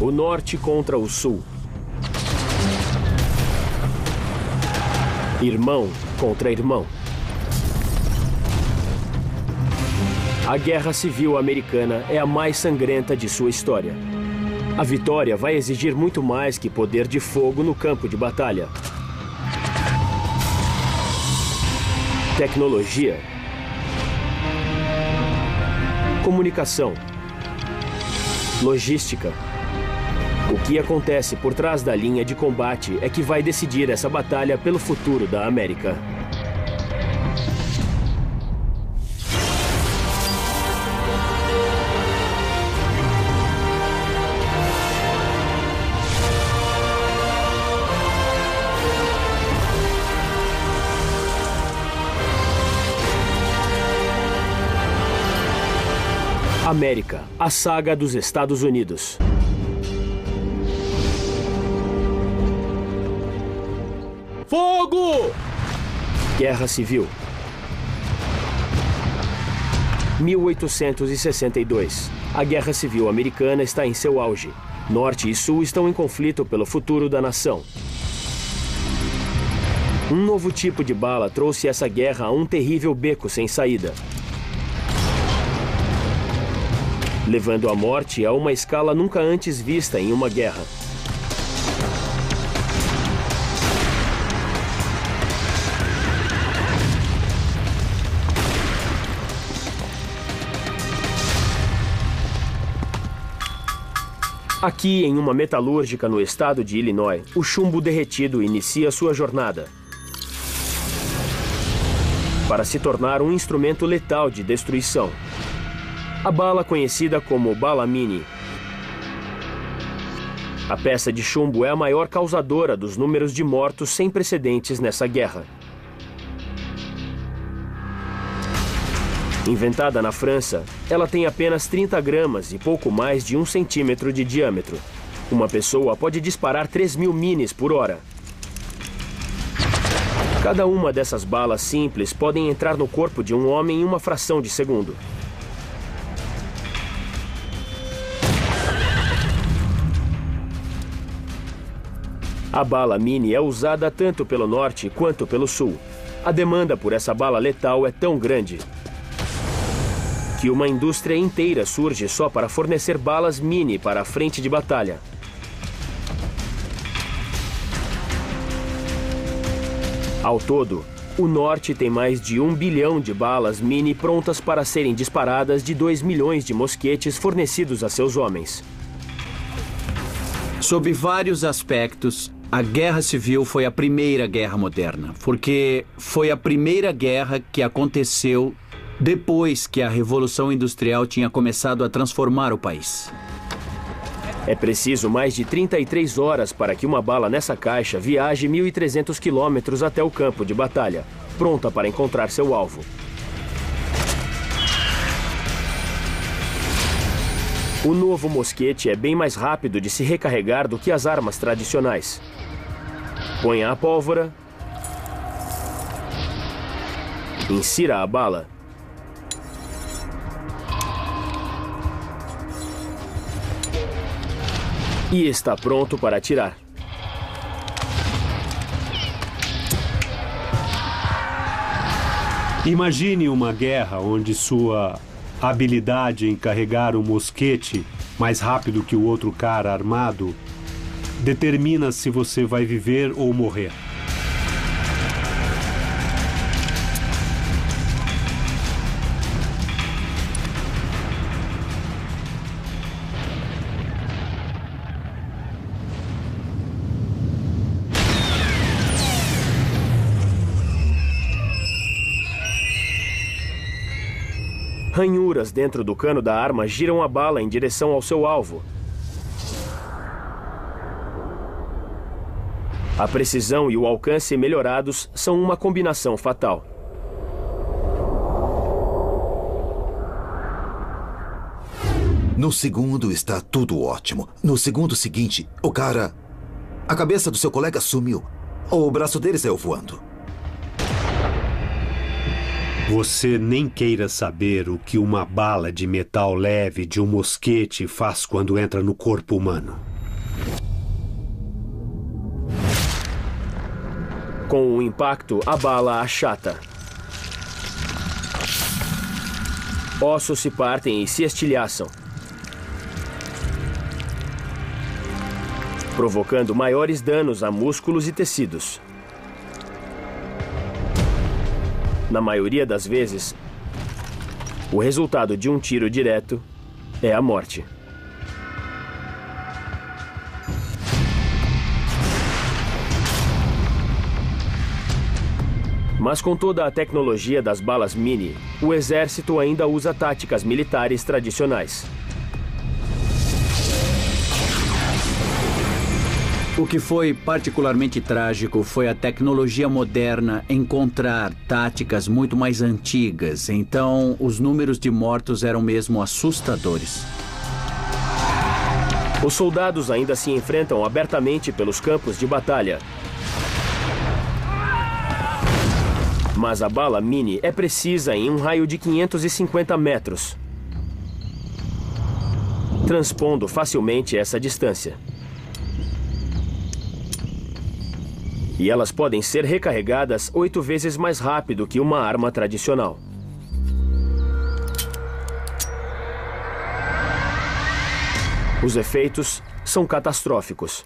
O Norte contra o Sul. Irmão contra irmão. A Guerra Civil Americana é a mais sangrenta de sua história. A vitória vai exigir muito mais que poder de fogo no campo de batalha. Tecnologia. Comunicação. Logística. O que acontece por trás da linha de combate é que vai decidir essa batalha pelo futuro da América. América, a saga dos Estados Unidos. Fogo! Guerra Civil. 1862. A Guerra Civil Americana está em seu auge. Norte e Sul estão em conflito pelo futuro da nação. Um novo tipo de bala trouxe essa guerra a um terrível beco sem saída, levando a morte a uma escala nunca antes vista em uma guerra. Aqui, em uma metalúrgica no estado de Illinois, o chumbo derretido inicia sua jornada para se tornar um instrumento letal de destruição. A bala conhecida como bala mini. A peça de chumbo é a maior causadora dos números de mortos sem precedentes nessa guerra. Inventada na França, ela tem apenas 30 gramas e pouco mais de 1 centímetro de diâmetro. Uma pessoa pode disparar 3.000 minis por hora. Cada uma dessas balas simples podem entrar no corpo de um homem em uma fração de segundo. A bala mini é usada tanto pelo norte quanto pelo sul. A demanda por essa bala letal é tão grande que uma indústria inteira surge só para fornecer balas mini para a frente de batalha. Ao todo, o norte tem mais de 1 bilhão de balas mini prontas para serem disparadas de 2 milhões de mosquetes fornecidos a seus homens. Sob vários aspectos, a Guerra Civil foi a primeira guerra moderna, porque foi a primeira guerra que aconteceu depois que a Revolução Industrial tinha começado a transformar o país. É preciso mais de 33 horas para que uma bala nessa caixa viaje 1.300 quilômetros até o campo de batalha, pronta para encontrar seu alvo. O novo mosquete é bem mais rápido de se recarregar do que as armas tradicionais. Ponha a pólvora, insira a bala e está pronto para atirar. Imagine uma guerra onde sua habilidade em carregar um mosquete mais rápido que o outro cara armado determina se você vai viver ou morrer. Ranhuras dentro do cano da arma giram a bala em direção ao seu alvo. A precisão e o alcance melhorados são uma combinação fatal. No segundo está tudo ótimo. No segundo seguinte, a cabeça do seu colega sumiu. O braço dele saiu voando. Você nem queira saber o que uma bala de metal leve de um mosquete faz quando entra no corpo humano. Com o impacto, a bala achata. Ossos se partem e se estilhaçam, provocando maiores danos a músculos e tecidos. Na maioria das vezes, o resultado de um tiro direto é a morte. Mas com toda a tecnologia das balas mini, o exército ainda usa táticas militares tradicionais. O que foi particularmente trágico foi a tecnologia moderna encontrar táticas muito mais antigas, então os números de mortos eram mesmo assustadores. Os soldados ainda se enfrentam abertamente pelos campos de batalha. Mas a bala mini é precisa em um raio de 550 metros, transpondo facilmente essa distância. E elas podem ser recarregadas 8 vezes mais rápido que uma arma tradicional. Os efeitos são catastróficos.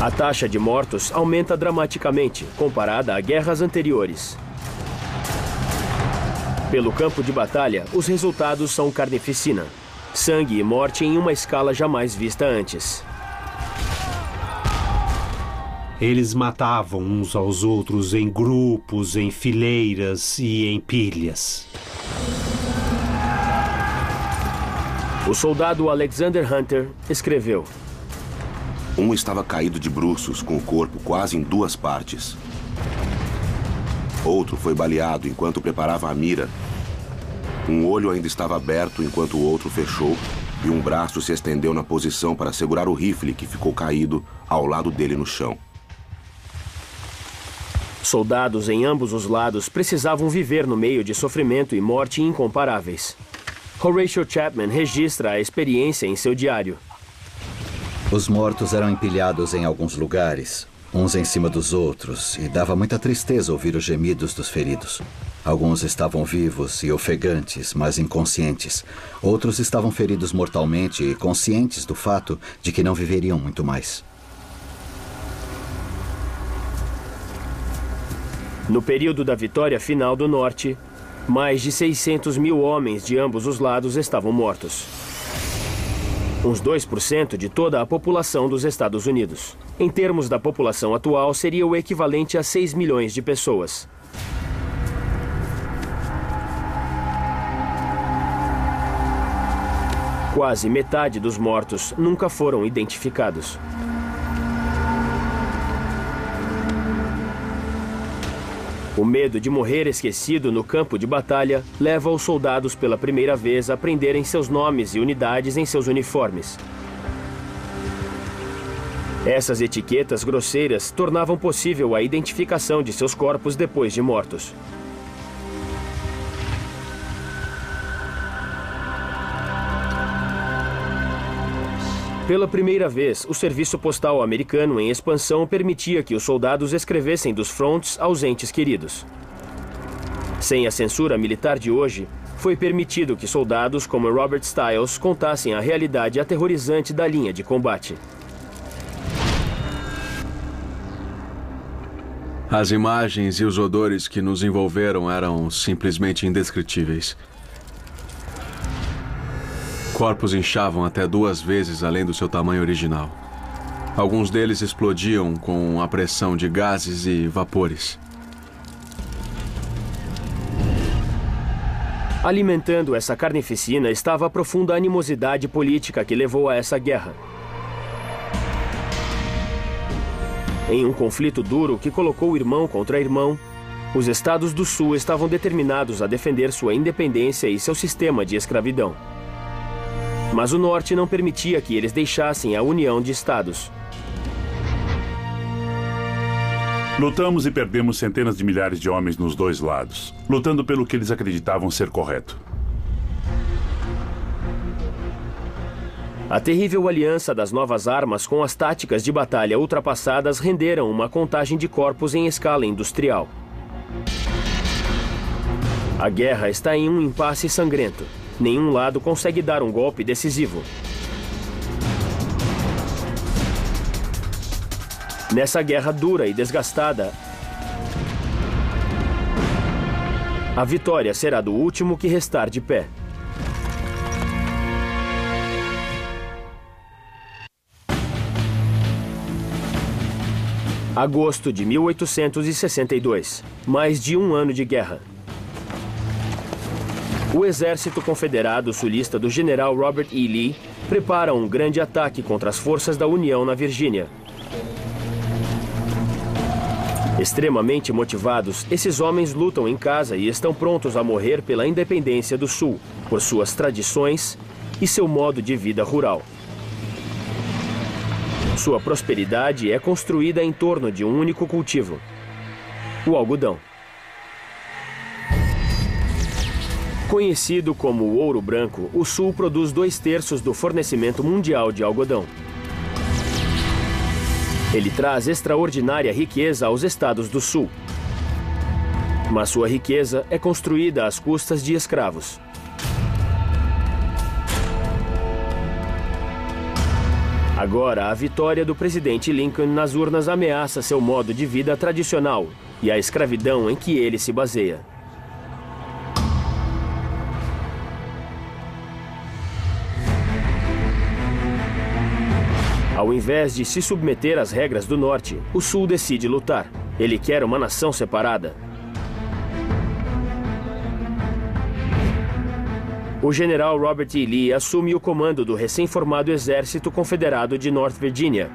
A taxa de mortos aumenta dramaticamente, comparada a guerras anteriores. Pelo campo de batalha, os resultados são carnificina. Sangue e morte em uma escala jamais vista antes. Eles matavam uns aos outros em grupos, em fileiras e em pilhas. O soldado Alexander Hunter escreveu: Um estava caído de bruços, com o corpo quase em 2 partes. Outro foi baleado enquanto preparava a mira. Um olho ainda estava aberto enquanto o outro fechou, e um braço se estendeu na posição para segurar o rifle que ficou caído ao lado dele no chão. Soldados em ambos os lados precisavam viver no meio de sofrimento e morte incomparáveis. Horatio Chapman registra a experiência em seu diário. Os mortos eram empilhados em alguns lugares, uns em cima dos outros, e dava muita tristeza ouvir os gemidos dos feridos. Alguns estavam vivos e ofegantes, mas inconscientes. Outros estavam feridos mortalmente e conscientes do fato de que não viveriam muito mais. No período da vitória final do Norte, mais de 600 mil homens de ambos os lados estavam mortos. Uns 2% de toda a população dos Estados Unidos. Em termos da população atual, seria o equivalente a 6 milhões de pessoas. Quase metade dos mortos nunca foram identificados. O medo de morrer esquecido no campo de batalha leva os soldados pela primeira vez a prenderem seus nomes e unidades em seus uniformes. Essas etiquetas grosseiras tornavam possível a identificação de seus corpos depois de mortos. Pela primeira vez, o serviço postal americano em expansão permitia que os soldados escrevessem dos fronts aos entes queridos. Sem a censura militar de hoje, foi permitido que soldados como Robert Stiles contassem a realidade aterrorizante da linha de combate. As imagens e os odores que nos envolveram eram simplesmente indescritíveis. Corpos inchavam até 2 vezes além do seu tamanho original. Alguns deles explodiam com a pressão de gases e vapores. Alimentando essa carnificina estava a profunda animosidade política que levou a essa guerra. Em um conflito duro que colocou irmão contra irmão, os estados do Sul estavam determinados a defender sua independência e seu sistema de escravidão. Mas o Norte não permitia que eles deixassem a união de estados. Lutamos e perdemos centenas de milhares de homens nos 2 lados, lutando pelo que eles acreditavam ser correto. A terrível aliança das novas armas com as táticas de batalha ultrapassadas renderam uma contagem de corpos em escala industrial. A guerra está em um impasse sangrento. Nenhum lado consegue dar um golpe decisivo. Nessa guerra dura e desgastada, a vitória será do último que restar de pé. Agosto de 1862. Mais de um ano de guerra. O exército confederado sulista do general Robert E. Lee prepara um grande ataque contra as forças da União na Virgínia. Extremamente motivados, esses homens lutam em casa e estão prontos a morrer pela independência do Sul, por suas tradições e seu modo de vida rural. Sua prosperidade é construída em torno de um único cultivo: o algodão. Conhecido como o ouro branco, o Sul produz 2/3 do fornecimento mundial de algodão. Ele traz extraordinária riqueza aos estados do Sul. Mas sua riqueza é construída às custas de escravos. Agora, a vitória do presidente Lincoln nas urnas ameaça seu modo de vida tradicional e a escravidão em que ele se baseia. Ao invés de se submeter às regras do Norte, o Sul decide lutar. Ele quer uma nação separada. O general Robert E. Lee assume o comando do recém-formado Exército Confederado de North Virginia.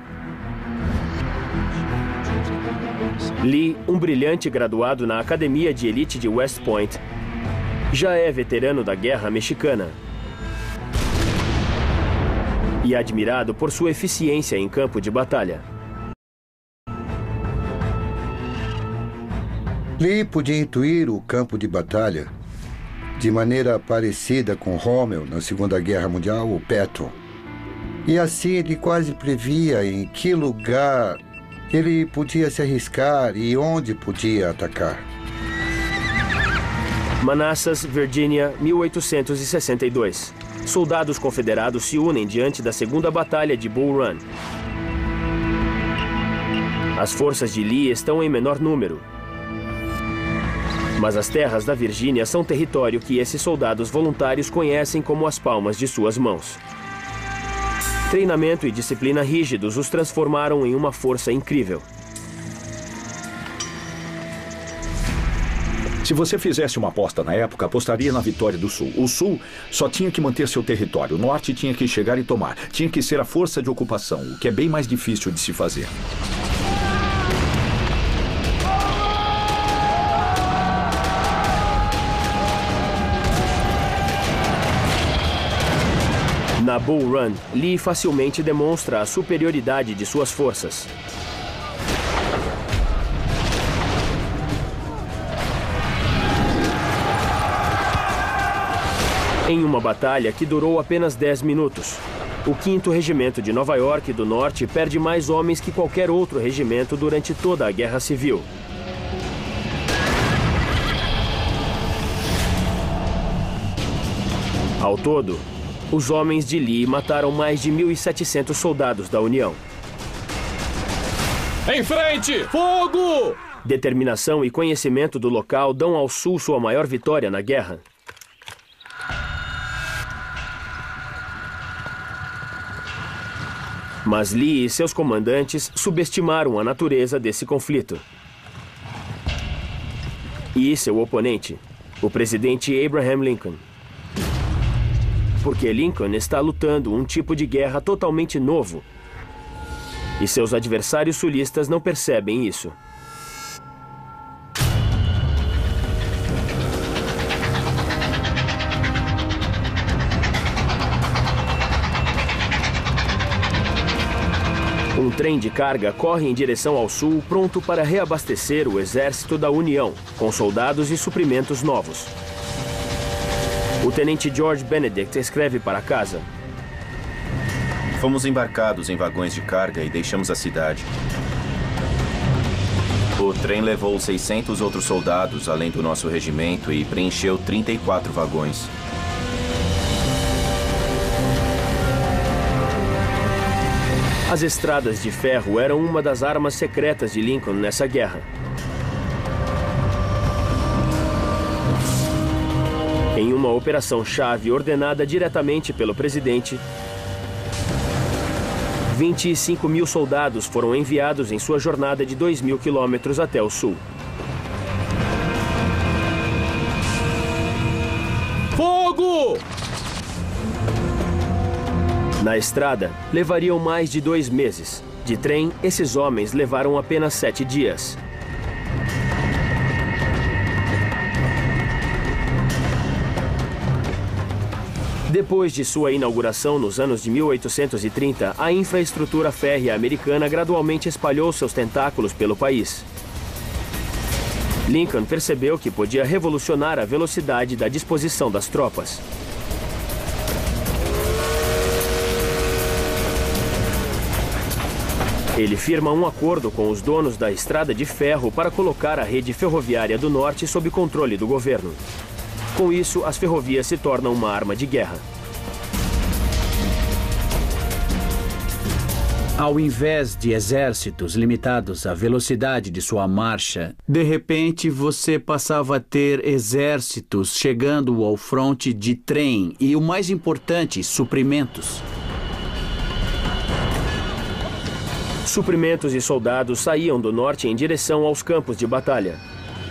Lee, um brilhante graduado na Academia de Elite de West Point, já é veterano da Guerra Mexicana e admirado por sua eficiência em campo de batalha. Lee podia intuir o campo de batalha de maneira parecida com Rommel na Segunda Guerra Mundial, o Patton. E assim ele quase previa em que lugar ele podia se arriscar e onde podia atacar. Manassas, Virgínia, 1862. Soldados confederados se unem diante da segunda batalha de Bull Run. As forças de Lee estão em menor número. Mas as terras da Virgínia são território que esses soldados voluntários conhecem como as palmas de suas mãos. Treinamento e disciplina rígidos os transformaram em uma força incrível. Se você fizesse uma aposta na época, apostaria na vitória do Sul. O Sul só tinha que manter seu território. O Norte tinha que chegar e tomar. Tinha que ser a força de ocupação, o que é bem mais difícil de se fazer. Na Bull Run, Lee facilmente demonstra a superioridade de suas forças. Em uma batalha que durou apenas 10 minutos, o 5º Regimento de Nova York do Norte perde mais homens que qualquer outro regimento durante toda a Guerra Civil. Ao todo, os homens de Lee mataram mais de 1.700 soldados da União. Em frente! Fogo! Determinação e conhecimento do local dão ao Sul sua maior vitória na guerra. Mas Lee e seus comandantes subestimaram a natureza desse conflito. E seu oponente, o presidente Abraham Lincoln. Porque Lincoln está lutando um tipo de guerra totalmente novo. E seus adversários sulistas não percebem isso. Um trem de carga corre em direção ao sul, pronto para reabastecer o exército da União, com soldados e suprimentos novos. O tenente George Benedict escreve para casa: Fomos embarcados em vagões de carga e deixamos a cidade. O trem levou 600 outros soldados, além do nosso regimento, e preencheu 34 vagões. As estradas de ferro eram uma das armas secretas de Lincoln nessa guerra. Em uma operação-chave ordenada diretamente pelo presidente, 25 mil soldados foram enviados em sua jornada de 2.000 quilômetros até o sul. Fogo! Na estrada, levariam mais de 2 meses. De trem, esses homens levaram apenas 7 dias. Depois de sua inauguração nos anos de 1830, a infraestrutura férrea americana gradualmente espalhou seus tentáculos pelo país. Lincoln percebeu que podia revolucionar a velocidade da disposição das tropas. Ele firma um acordo com os donos da estrada de ferro para colocar a rede ferroviária do norte sob controle do governo. Com isso, as ferrovias se tornam uma arma de guerra. Ao invés de exércitos limitados à velocidade de sua marcha, de repente você passava a ter exércitos chegando ao fronte de trem e, o mais importante, suprimentos. Suprimentos e soldados saíam do norte em direção aos campos de batalha.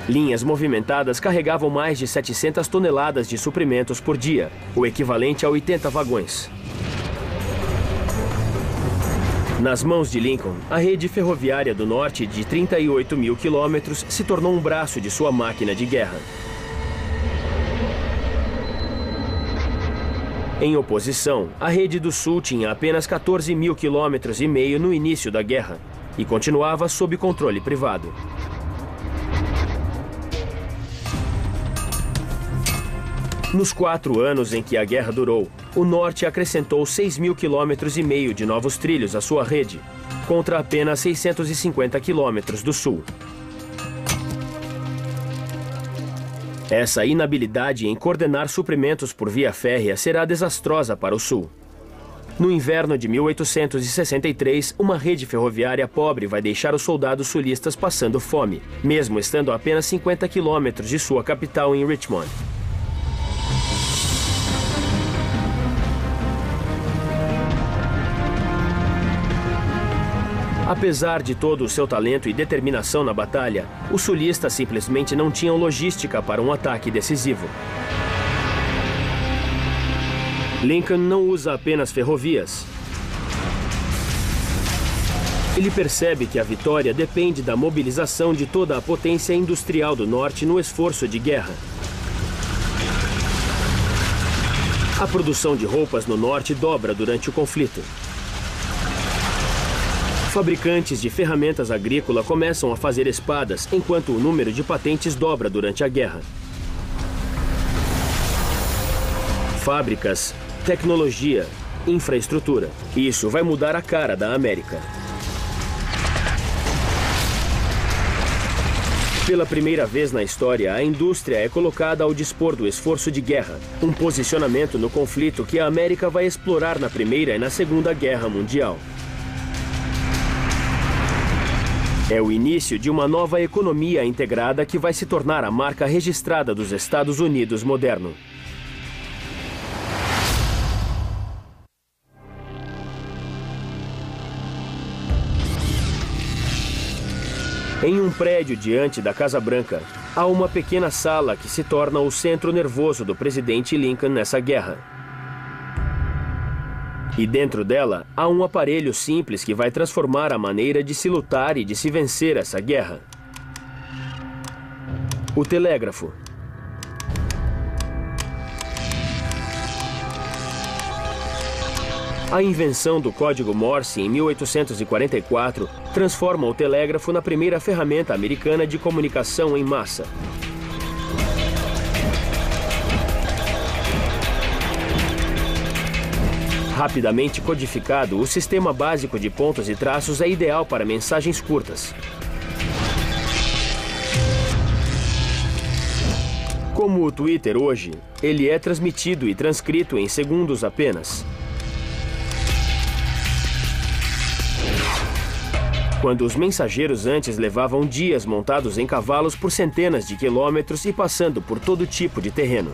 Linhas movimentadas carregavam mais de 700 toneladas de suprimentos por dia, o equivalente a 80 vagões. Nas mãos de Lincoln, a rede ferroviária do norte de 38.000 quilômetros se tornou um braço de sua máquina de guerra. Em oposição, a rede do sul tinha apenas 14.000 quilômetros e meio no início da guerra e continuava sob controle privado. Nos 4 anos em que a guerra durou, o norte acrescentou 6.000 quilômetros e meio de novos trilhos à sua rede, contra apenas 650 quilômetros do sul. Essa inabilidade em coordenar suprimentos por via férrea será desastrosa para o sul. No inverno de 1863, uma rede ferroviária pobre vai deixar os soldados sulistas passando fome, mesmo estando a apenas 50 quilômetros de sua capital em Richmond. Apesar de todo o seu talento e determinação na batalha, os sulistas simplesmente não tinham logística para um ataque decisivo. Lincoln não usa apenas ferrovias. Ele percebe que a vitória depende da mobilização de toda a potência industrial do norte no esforço de guerra. A produção de roupas no norte dobra durante o conflito. Fabricantes de ferramentas agrícolas começam a fazer espadas, enquanto o número de patentes dobra durante a guerra. Fábricas, tecnologia, infraestrutura. Isso vai mudar a cara da América. Pela primeira vez na história, a indústria é colocada ao dispor do esforço de guerra, um posicionamento no conflito que a América vai explorar na Primeira e na Segunda Guerra Mundial. É o início de uma nova economia integrada que vai se tornar a marca registrada dos Estados Unidos moderno. Em um prédio diante da Casa Branca, há uma pequena sala que se torna o centro nervoso do presidente Lincoln nessa guerra. E dentro dela, há um aparelho simples que vai transformar a maneira de se lutar e de se vencer essa guerra. O telégrafo. A invenção do código Morse em 1844 transforma o telégrafo na primeira ferramenta americana de comunicação em massa. Rapidamente codificado, o sistema básico de pontos e traços é ideal para mensagens curtas. Como o Twitter hoje, ele é transmitido e transcrito em segundos apenas. Quando os mensageiros antes levavam dias montados em cavalos por centenas de quilômetros e passando por todo tipo de terreno.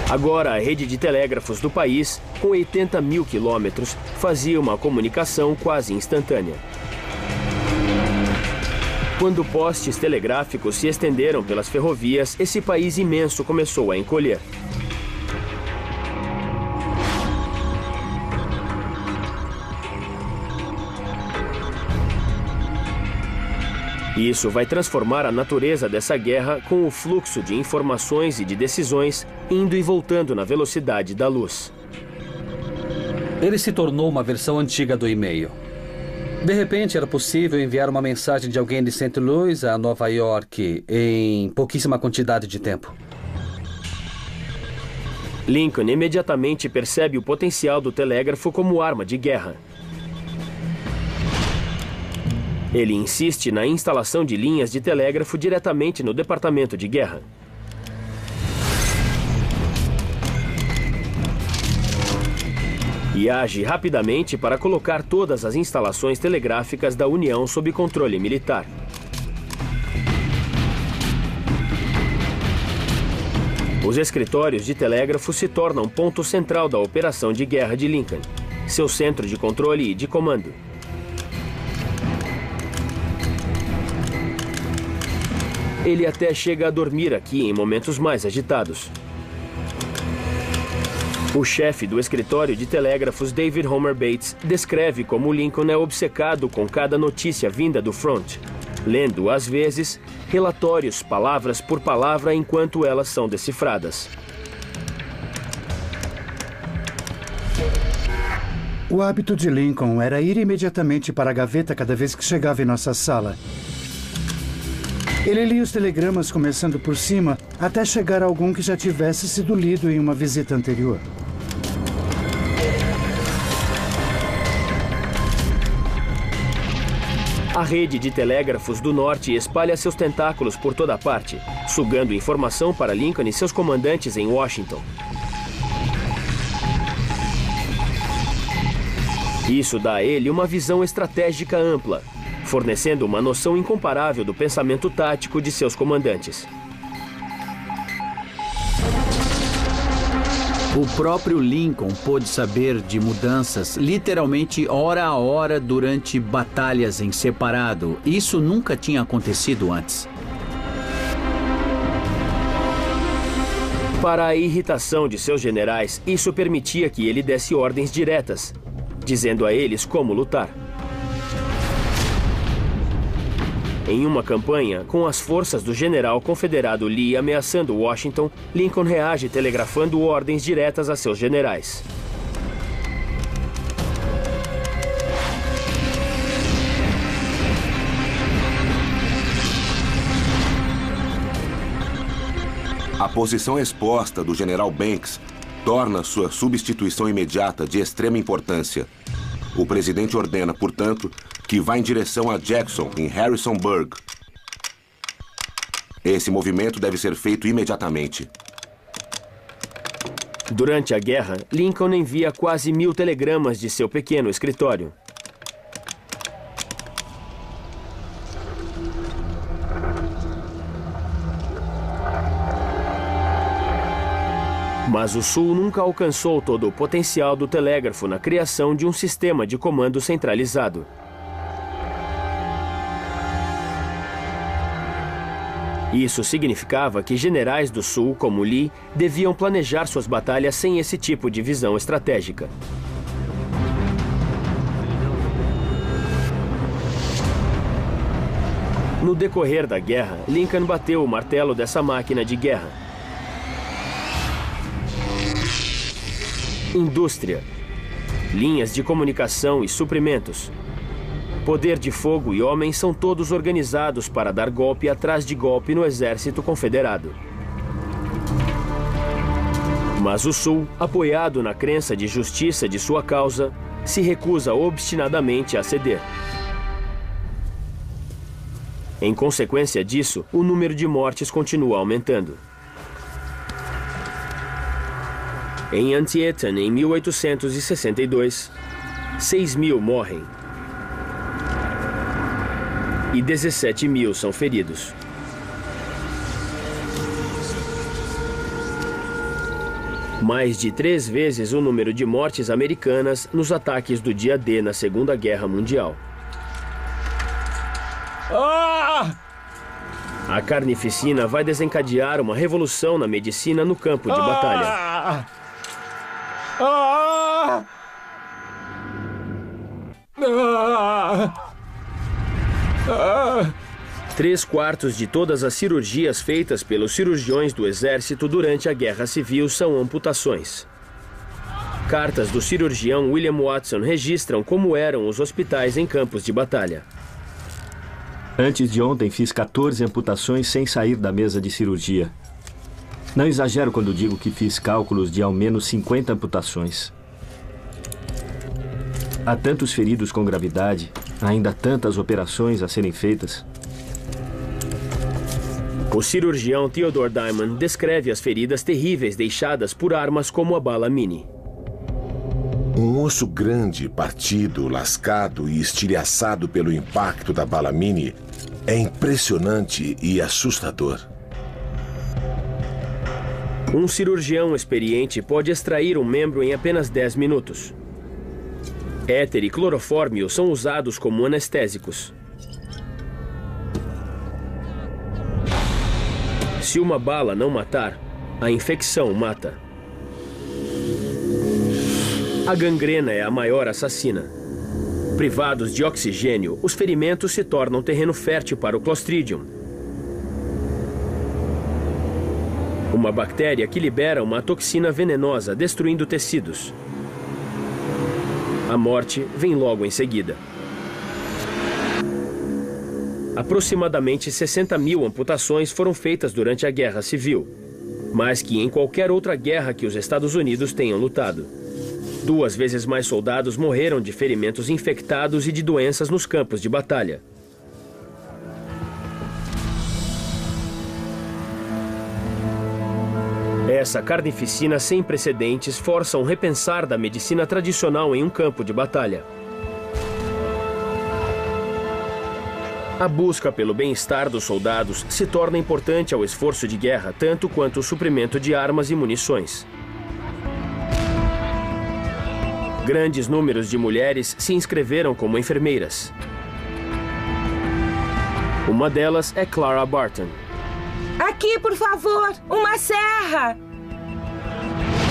Agora, a rede de telégrafos do país, com 80 mil quilômetros, fazia uma comunicação quase instantânea. Quando postes telegráficos se estenderam pelas ferrovias, esse país imenso começou a encolher. Isso vai transformar a natureza dessa guerra com o fluxo de informações e de decisões indo e voltando na velocidade da luz. Ele se tornou uma versão antiga do e-mail. De repente, era possível enviar uma mensagem de alguém de St. Louis a Nova York em pouquíssima quantidade de tempo. Lincoln imediatamente percebe o potencial do telégrafo como arma de guerra. Ele insiste na instalação de linhas de telégrafo diretamente no Departamento de Guerra. E age rapidamente para colocar todas as instalações telegráficas da União sob controle militar. Os escritórios de telégrafo se tornam ponto central da operação de guerra de Lincoln, seu centro de controle e de comando. Ele até chega a dormir aqui em momentos mais agitados. O chefe do escritório de telégrafos, David Homer Bates, descreve como Lincoln é obcecado com cada notícia vinda do front, lendo, às vezes, relatórios palavras por palavra enquanto elas são decifradas. O hábito de Lincoln era ir imediatamente para a gaveta cada vez que chegava em nossa sala. Ele lia os telegramas começando por cima, até chegar a algum que já tivesse sido lido em uma visita anterior. A rede de telégrafos do norte espalha seus tentáculos por toda parte, sugando informação para Lincoln e seus comandantes em Washington. Isso dá a ele uma visão estratégica ampla, fornecendo uma noção incomparável do pensamento tático de seus comandantes. O próprio Lincoln pôde saber de mudanças literalmente hora a hora durante batalhas em separado. Isso nunca tinha acontecido antes. Para a irritação de seus generais, isso permitia que ele desse ordens diretas, dizendo a eles como lutar. Em uma campanha, com as forças do general confederado Lee ameaçando Washington, Lincoln reage telegrafando ordens diretas a seus generais. A posição exposta do general Banks torna sua substituição imediata de extrema importância. O presidente ordena, portanto, que vá em direção a Jackson, em Harrisonburg. Esse movimento deve ser feito imediatamente. Durante a guerra, Lincoln envia quase 1000 telegramas de seu pequeno escritório. Mas o Sul nunca alcançou todo o potencial do telégrafo na criação de um sistema de comando centralizado. Isso significava que generais do Sul, como Lee, deviam planejar suas batalhas sem esse tipo de visão estratégica. No decorrer da guerra, Lincoln bateu o martelo dessa máquina de guerra. Indústria, linhas de comunicação e suprimentos. Poder de fogo e homens são todos organizados para dar golpe atrás de golpe no exército confederado. Mas o Sul, apoiado na crença de justiça de sua causa, se recusa obstinadamente a ceder. Em consequência disso, o número de mortes continua aumentando. Em Antietam, em 1862, 6.000 morrem e 17.000 são feridos. Mais de 3 vezes o número de mortes americanas nos ataques do dia D na Segunda Guerra Mundial. A carnificina vai desencadear uma revolução na medicina no campo de batalha. 3/4 de todas as cirurgias feitas pelos cirurgiões do Exército durante a Guerra Civil são amputações. Cartas do cirurgião William Watson registram como eram os hospitais em campos de batalha. Antes de ontem fiz 14 amputações sem sair da mesa de cirurgia. Não exagero quando digo que fiz cálculos de ao menos 50 amputações. Há tantos feridos com gravidade, ainda tantas operações a serem feitas. O cirurgião Theodore Diamond descreve as feridas terríveis deixadas por armas como a bala Mini. Um osso grande, partido, lascado e estilhaçado pelo impacto da bala Mini é impressionante e assustador. Um cirurgião experiente pode extrair um membro em apenas 10 minutos. Éter e clorofórmio são usados como anestésicos. Se uma bala não matar, a infecção mata. A gangrena é a maior assassina. Privados de oxigênio, os ferimentos se tornam terreno fértil para o Clostridium, uma bactéria que libera uma toxina venenosa, destruindo tecidos. A morte vem logo em seguida. Aproximadamente 60.000 amputações foram feitas durante a Guerra Civil, mais que em qualquer outra guerra que os Estados Unidos tenham lutado. 2 vezes mais soldados morreram de ferimentos infectados e de doenças nos campos de batalha. Essa carnificina sem precedentes força um repensar da medicina tradicional em um campo de batalha. A busca pelo bem-estar dos soldados se torna importante ao esforço de guerra, tanto quanto o suprimento de armas e munições. Grandes números de mulheres se inscreveram como enfermeiras. Uma delas é Clara Barton. Aqui, por favor, uma serra!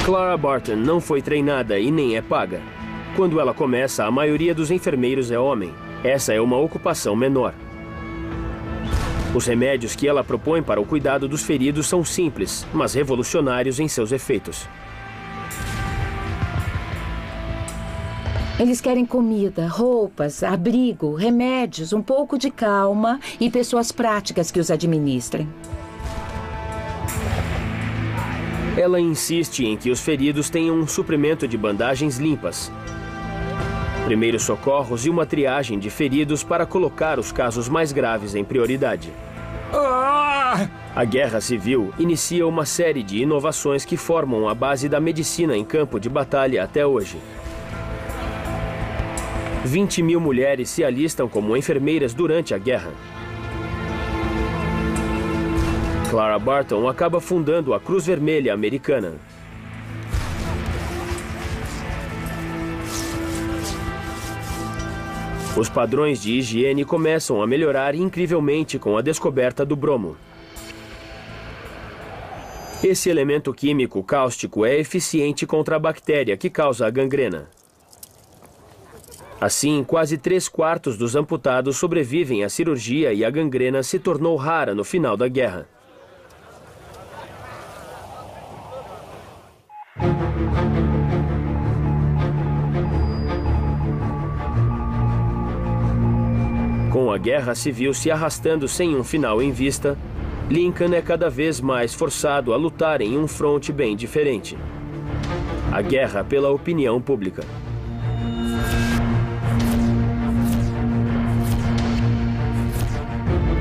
Clara Barton não foi treinada e nem é paga. Quando ela começa, a maioria dos enfermeiros é homem. Essa é uma ocupação menor. Os remédios que ela propõe para o cuidado dos feridos são simples, mas revolucionários em seus efeitos. Eles querem comida, roupas, abrigo, remédios, um pouco de calma e pessoas práticas que os administrem. Ela insiste em que os feridos tenham um suprimento de bandagens limpas, primeiros socorros e uma triagem de feridos para colocar os casos mais graves em prioridade. A Guerra Civil inicia uma série de inovações que formam a base da medicina em campo de batalha até hoje. 20.000 mulheres se alistam como enfermeiras durante a guerra. Clara Barton acaba fundando a Cruz Vermelha Americana. Os padrões de higiene começam a melhorar incrivelmente com a descoberta do bromo. Esse elemento químico cáustico é eficiente contra a bactéria que causa a gangrena. Assim, quase 3/4 dos amputados sobrevivem à cirurgia e a gangrena se tornou rara no final da guerra. Com a Guerra Civil se arrastando sem um final em vista, Lincoln é cada vez mais forçado a lutar em um fronte bem diferente. A guerra pela opinião pública.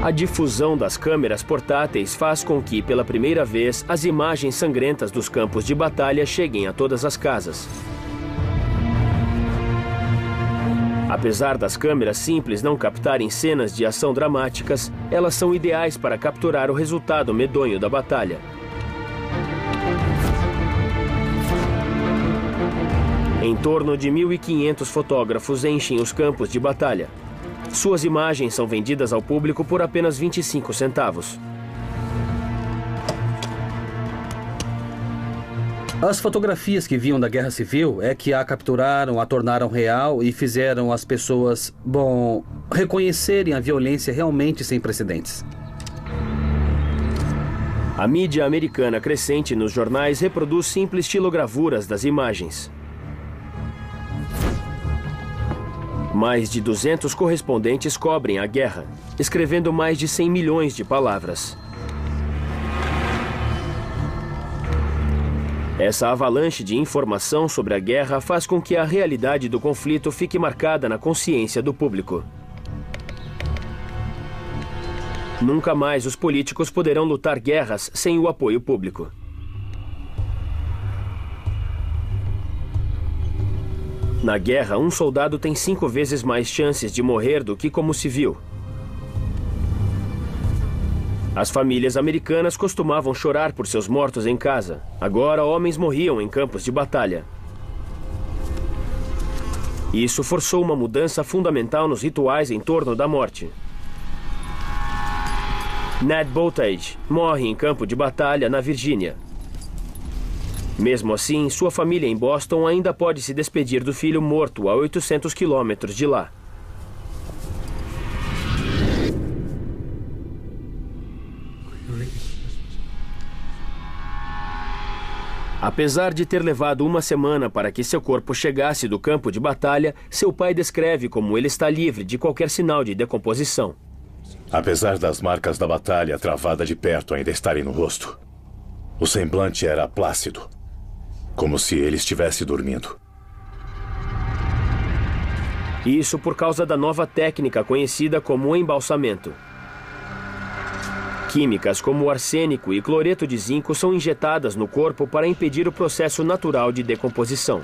A difusão das câmeras portáteis faz com que, pela primeira vez, as imagens sangrentas dos campos de batalha cheguem a todas as casas. Apesar das câmeras simples não captarem cenas de ação dramáticas, elas são ideais para capturar o resultado medonho da batalha. Em torno de 1.500 fotógrafos enchem os campos de batalha. Suas imagens são vendidas ao público por apenas 25 centavos. As fotografias que vinham da Guerra Civil é que a capturaram, a tornaram real e fizeram as pessoas, reconhecerem a violência realmente sem precedentes. A mídia americana crescente nos jornais reproduz simples estilogravuras das imagens. Mais de 200 correspondentes cobrem a guerra, escrevendo mais de 100 milhões de palavras. Essa avalanche de informação sobre a guerra faz com que a realidade do conflito fique marcada na consciência do público. Nunca mais os políticos poderão lutar guerras sem o apoio público. Na guerra, um soldado tem 5 vezes mais chances de morrer do que como civil. As famílias americanas costumavam chorar por seus mortos em casa. Agora, homens morriam em campos de batalha. Isso forçou uma mudança fundamental nos rituais em torno da morte. Ned Boltage morre em campo de batalha na Virgínia. Mesmo assim, sua família em Boston ainda pode se despedir do filho morto a 800 quilômetros de lá. Apesar de ter levado uma semana para que seu corpo chegasse do campo de batalha, seu pai descreve como ele está livre de qualquer sinal de decomposição. Apesar das marcas da batalha travada de perto ainda estarem no rosto, o semblante era plácido, como se ele estivesse dormindo. Isso por causa da nova técnica conhecida como embalsamento. Químicas como arsênico e cloreto de zinco são injetadas no corpo para impedir o processo natural de decomposição.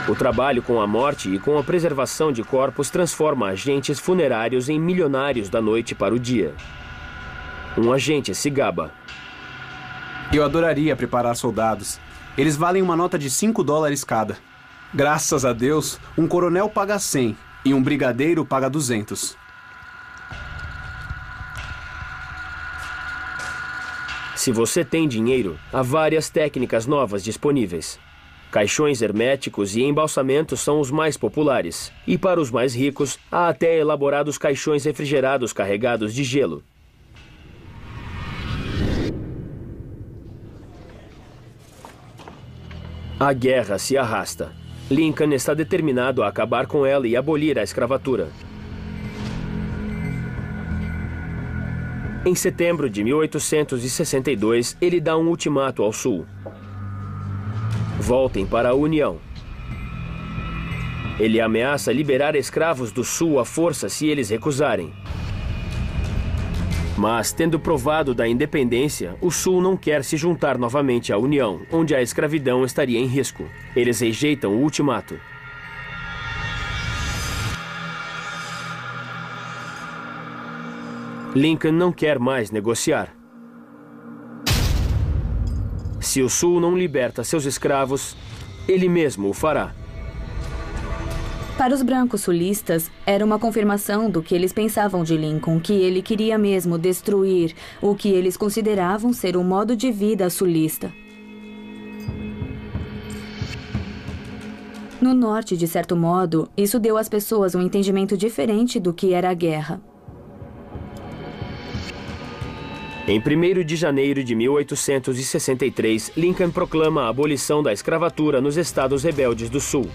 O trabalho com a morte e com a preservação de corpos transforma agentes funerários em milionários da noite para o dia. Um agente se gaba. Eu adoraria preparar soldados. Eles valem uma nota de $5 cada. Graças a Deus, um coronel paga 100 e um brigadeiro paga 200. Se você tem dinheiro, há várias técnicas novas disponíveis. Caixões herméticos e embalsamentos são os mais populares. E para os mais ricos, há até elaborados caixões refrigerados carregados de gelo. A guerra se arrasta. Lincoln está determinado a acabar com ela e abolir a escravatura. Em setembro de 1862, ele dá um ultimato ao Sul. Voltem para a União. Ele ameaça liberar escravos do Sul à força se eles recusarem. Mas, tendo provado da independência, o Sul não quer se juntar novamente à União, onde a escravidão estaria em risco. Eles rejeitam o ultimato. Lincoln não quer mais negociar. Se o Sul não liberta seus escravos, ele mesmo o fará. Para os brancos sulistas, era uma confirmação do que eles pensavam de Lincoln, que ele queria mesmo destruir o que eles consideravam ser um modo de vida sulista. No norte, de certo modo, isso deu às pessoas um entendimento diferente do que era a guerra. Em 1º de janeiro de 1863, Lincoln proclama a abolição da escravatura nos estados rebeldes do Sul.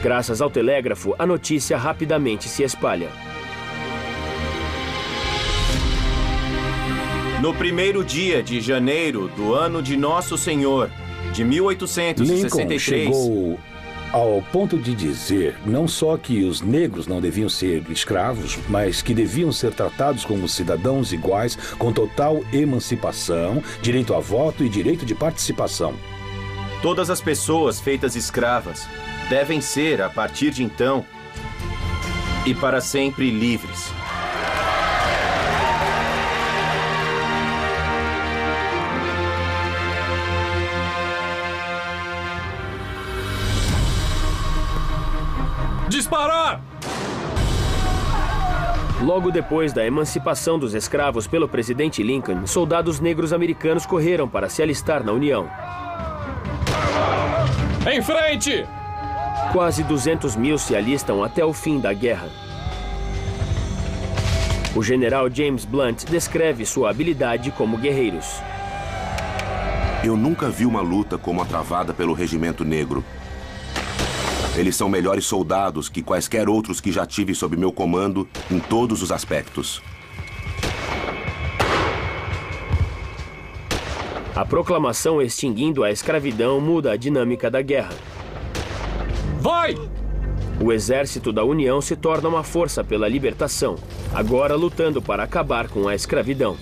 Graças ao telégrafo, a notícia rapidamente se espalha. No primeiro dia de janeiro do ano de Nosso Senhor, de 1863... Lincoln chegou ao ponto de dizer não só que os negros não deviam ser escravos, mas que deviam ser tratados como cidadãos iguais, com total emancipação, direito a voto e direito de participação. Todas as pessoas feitas escravas devem ser, a partir de então, e para sempre livres. Disparar! Logo depois da emancipação dos escravos pelo presidente Lincoln, soldados negros americanos correram para se alistar na União. Em frente! Quase 200 mil se alistam até o fim da guerra. O general James Blunt descreve sua habilidade como guerreiros. Eu nunca vi uma luta como a travada pelo regimento negro. Eles são melhores soldados que quaisquer outros que já tive sob meu comando em todos os aspectos. A proclamação extinguindo a escravidão muda a dinâmica da guerra. Vai! O exército da União se torna uma força pela libertação, agora lutando para acabar com a escravidão.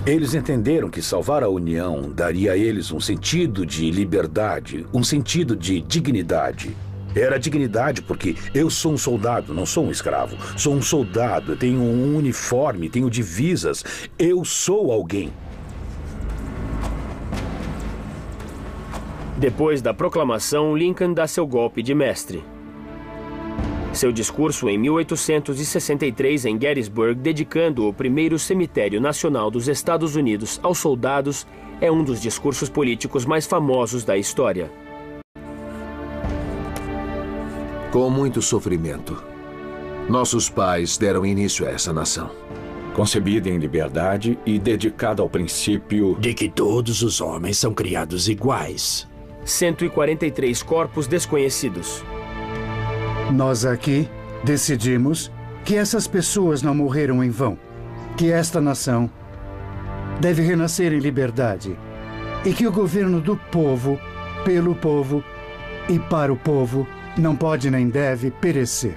Eles entenderam que salvar a União daria a eles um sentido de liberdade, um sentido de dignidade. Era dignidade porque eu sou um soldado, não sou um escravo. Sou um soldado, tenho um uniforme, tenho divisas. Eu sou alguém. Depois da proclamação, Lincoln dá seu golpe de mestre. Seu discurso em 1863 em Gettysburg, dedicando o primeiro cemitério nacional dos Estados Unidos aos soldados, é um dos discursos políticos mais famosos da história. Com muito sofrimento, nossos pais deram início a essa nação. Concebida em liberdade e dedicada ao princípio de que todos os homens são criados iguais. 143 corpos desconhecidos. Nós aqui decidimos que essas pessoas não morreram em vão, que esta nação deve renascer em liberdade e que o governo do povo, pelo povo e para o povo não pode nem deve perecer.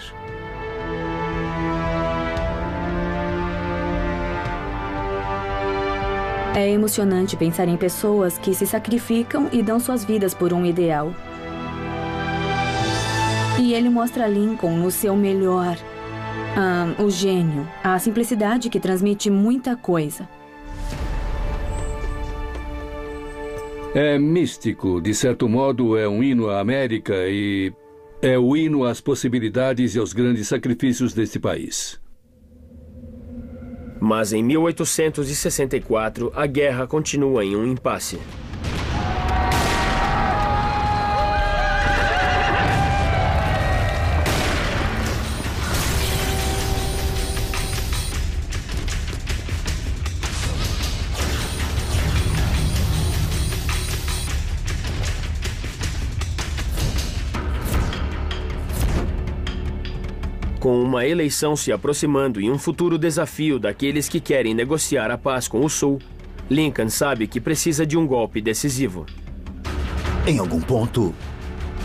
É emocionante pensar em pessoas que se sacrificam e dão suas vidas por um ideal. E ele mostra Lincoln no seu melhor. O gênio, a simplicidade que transmite muita coisa. É místico, de certo modo é um hino à América e é o hino às possibilidades e aos grandes sacrifícios deste país. Mas em 1864, a guerra continua em um impasse. Com uma eleição se aproximando e um futuro desafio daqueles que querem negociar a paz com o Sul, Lincoln sabe que precisa de um golpe decisivo. Em algum ponto,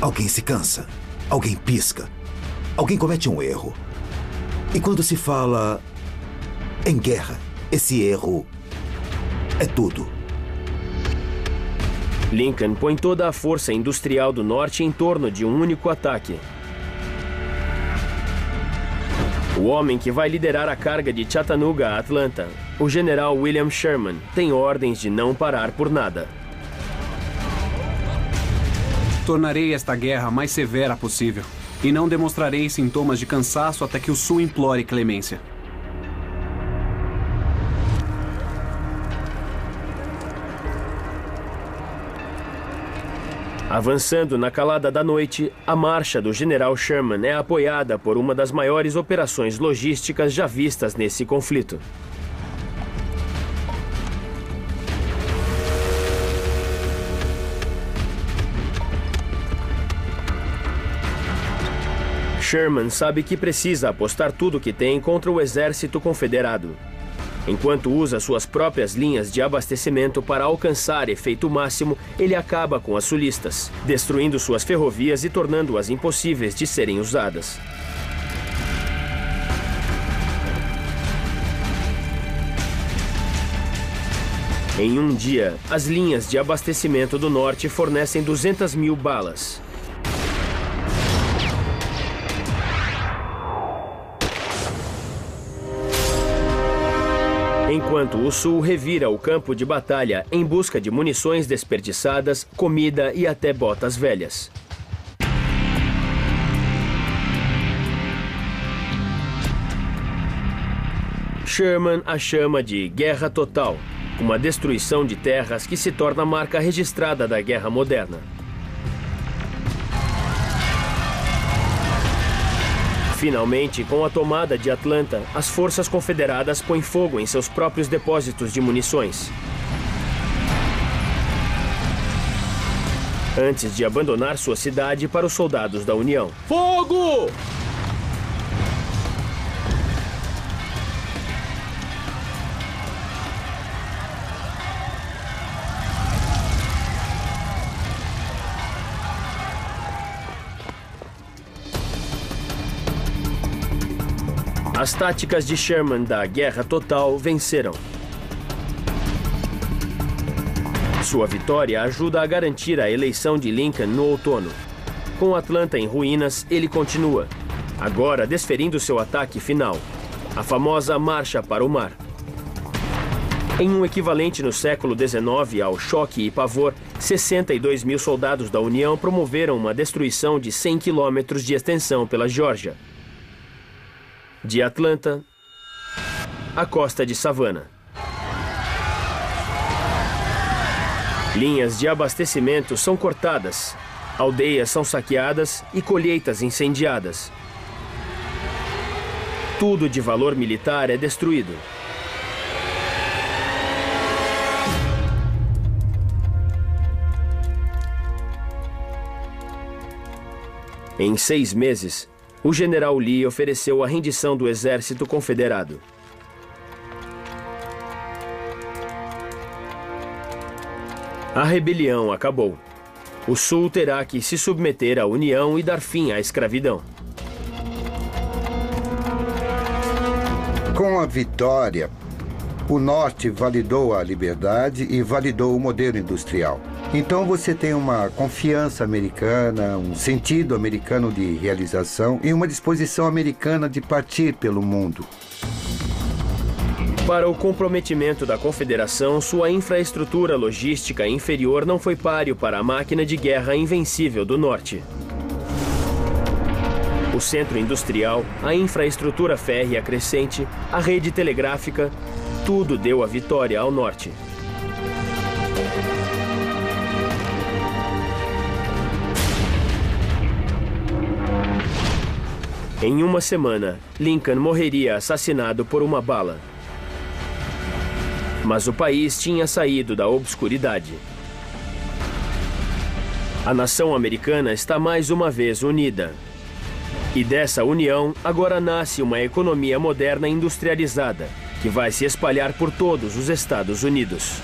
alguém se cansa, alguém pisca, alguém comete um erro. E quando se fala em guerra, esse erro é tudo. Lincoln põe toda a força industrial do norte em torno de um único ataque. O homem que vai liderar a carga de Chattanooga a Atlanta, o general William Sherman, tem ordens de não parar por nada. Tornarei esta guerra a mais severa possível e não demonstrarei sintomas de cansaço até que o Sul implore clemência. Avançando na calada da noite, a marcha do general Sherman é apoiada por uma das maiores operações logísticas já vistas nesse conflito. Sherman sabe que precisa apostar tudo o que tem contra o exército confederado, enquanto usa suas próprias linhas de abastecimento para alcançar efeito máximo. Ele acaba com as sulistas, destruindo suas ferrovias e tornando-as impossíveis de serem usadas. Em um dia, as linhas de abastecimento do norte fornecem 200 mil balas. Enquanto o sul revira o campo de batalha em busca de munições desperdiçadas, comida e até botas velhas. Sherman a chama de guerra total, uma destruição de terras que se torna a marca registrada da guerra moderna. Finalmente, com a tomada de Atlanta, as forças confederadas põem fogo em seus próprios depósitos de munições. Antes de abandonar sua cidade para os soldados da União. Fogo! As táticas de Sherman da guerra total venceram. Sua vitória ajuda a garantir a eleição de Lincoln no outono. Com Atlanta em ruínas, ele continua, agora desferindo seu ataque final, a famosa Marcha para o Mar. Em um equivalente no século XIX ao choque e pavor, 62 mil soldados da União promoveram uma destruição de 100 quilômetros de extensão pela Geórgia. De Atlanta à costa de Savannah. Linhas de abastecimento são cortadas, aldeias são saqueadas e colheitas incendiadas. Tudo de valor militar é destruído. Em 6 meses, o general Lee ofereceu a rendição do exército confederado. A rebelião acabou. O Sul terá que se submeter à União e dar fim à escravidão. Com a vitória, o Norte validou a liberdade e validou o modelo industrial. Então você tem uma confiança americana, um sentido americano de realização e uma disposição americana de partir pelo mundo. Para o comprometimento da Confederação, sua infraestrutura logística inferior não foi páreo para a máquina de guerra invencível do Norte. O centro industrial, a infraestrutura férrea crescente, a rede telegráfica, tudo deu a vitória ao Norte. Em uma semana, Lincoln morreria assassinado por uma bala. Mas o país tinha saído da obscuridade. A nação americana está mais uma vez unida. E dessa união, agora nasce uma economia moderna industrializada, que vai se espalhar por todos os Estados Unidos.